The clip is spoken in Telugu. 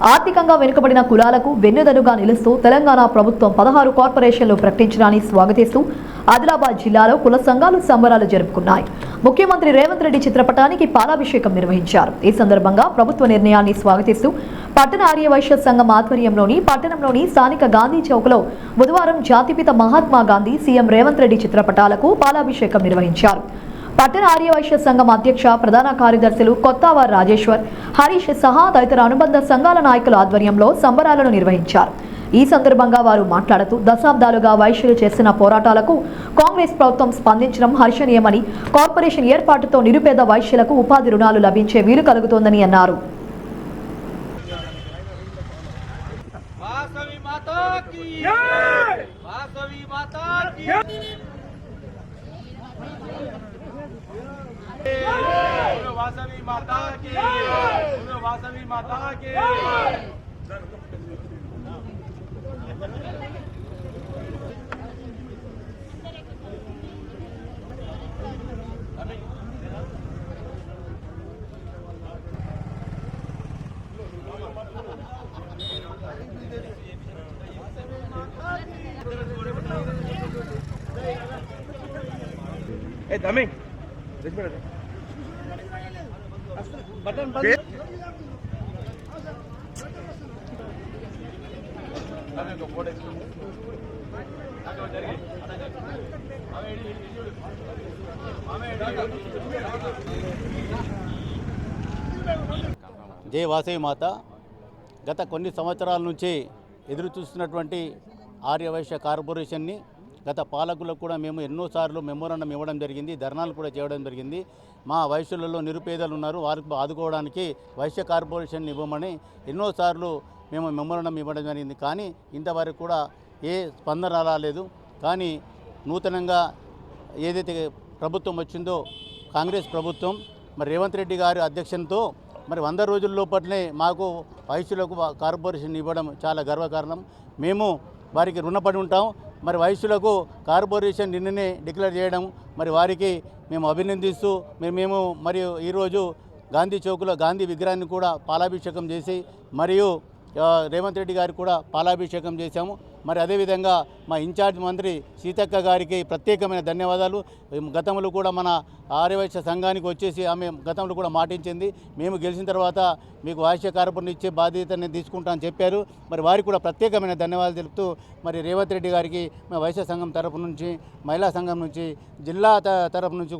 ఆర్థికంగా వెనుకబడిన కులాలకు వెన్నుదన్నుగా నిలుస్తూ తెలంగాణ ప్రభుత్వం 16 కార్పొరేషన్లు ప్రకటించడాన్ని స్వాగతిస్తూ ఆదిలాబాద్ జిల్లాలో కుల సంఘాలు సంబరాలు జరుపుకున్నాయి. ముఖ్యమంత్రి రేవంత్ రెడ్డి చిత్రపటానికి పాలాభిషేకం నిర్వహించారు. ఈ సందర్భంగా ప్రభుత్వ నిర్ణయాన్ని స్వాగతిస్తూ పట్టణ ఆర్యవైశ్య సంఘం ఆధ్వర్యంలోని పట్టణంలోని స్థానిక గాంధీ చౌక్లో బుధవారం జాతిపిత మహాత్మా గాంధీ, సీఎం రేవంత్ రెడ్డి చిత్రపటాలకు పాలాభిషేకం నిర్వహించారు. పట్టణ ఆర్యవైశ్య సంఘం అధ్యక్ష ప్రధాన కార్యదర్శులు కొత్తవార్ రాజేశ్వర్, హరీష్ సహా తదితర అనుబంధ సంఘాల నాయకుల ఆధ్వర్యంలో సంబరాలను నిర్వహించారు. ఈ సందర్భంగా వారు మాట్లాడుతూ దశాబ్దాలుగా వైశ్యులు చేసిన పోరాటాలకు కాంగ్రెస్ ప్రభుత్వం స్పందించడం హర్షణీయమని, కార్పొరేషన్ ఏర్పాటుతో నిరుపేద వైశ్యులకు ఉపాధి రుణాలు లభించే వీలు కలుగుతోందని అన్నారు. वासवी माता की वासवी माता की ए दमी बटन बंद జై వాసవి మాత. గత కొన్ని సంవత్సరాల నుంచి ఎదురు చూస్తున్నటువంటి ఆర్యవైశ్య కార్పొరేషన్ని గత పాలకులకు కూడా మేము ఎన్నోసార్లు మెమోరాండం ఇవ్వడం జరిగింది, ధర్నాలు కూడా చేయడం జరిగింది. మా వైశ్యులలో నిరుపేదలు ఉన్నారు, వారికి ఆదుకోవడానికి వైశ్య కార్పొరేషన్ ఇవ్వమని ఎన్నోసార్లు మేము మెమోరాండం ఇవ్వడం జరిగింది. కానీ ఇంతవరకు కూడా ఏ స్పందన రాలేదు. కానీ నూతనంగా ఏదైతే ప్రభుత్వం వచ్చిందో కాంగ్రెస్ ప్రభుత్వం, మరి రేవంత్ రెడ్డి గారి అధ్యక్షతతో మరి 100 రోజుల లోపలనే మాకు వైశ్యులకు కార్పొరేషన్ ఇవ్వడం చాలా గర్వకారణం. మేము వారికి రుణపడి ఉంటాం. మరి వైశ్యులకు కార్పొరేషన్ నిన్ననే డిక్లేర్ చేయడం మరి వారికి మేము అభినందిస్తూ మేము మరియు ఈరోజు గాంధీ చౌక్లో గాంధీ విగ్రహాన్ని కూడా పాలాభిషేకం చేసి మరియు రేవంత్ రెడ్డి గారికి కూడా పాలాభిషేకం చేశాము. మరి అదేవిధంగా మా ఇన్ఛార్జ్ మంత్రి సీతక్క గారికి ప్రత్యేకమైన ధన్యవాదాలు. గతంలో కూడా మన ఆర్యవైశ్య సంఘానికి వచ్చేసి ఆమె గతంలో కూడా మాటించింది, మేము గెలిచిన తర్వాత మీకు వైశ్య కార్పొరేషన్ ఇచ్చే బాధ్యతని తీసుకుంటామని చెప్పారు. మరి వారికి కూడా ప్రత్యేకమైన ధన్యవాదాలు తెలుపుతూ మరి రేవంత్ రెడ్డి గారికి మా వైశ్య సంఘం తరపు నుంచి, మహిళా సంఘం నుంచి, జిల్లా తరపు నుంచి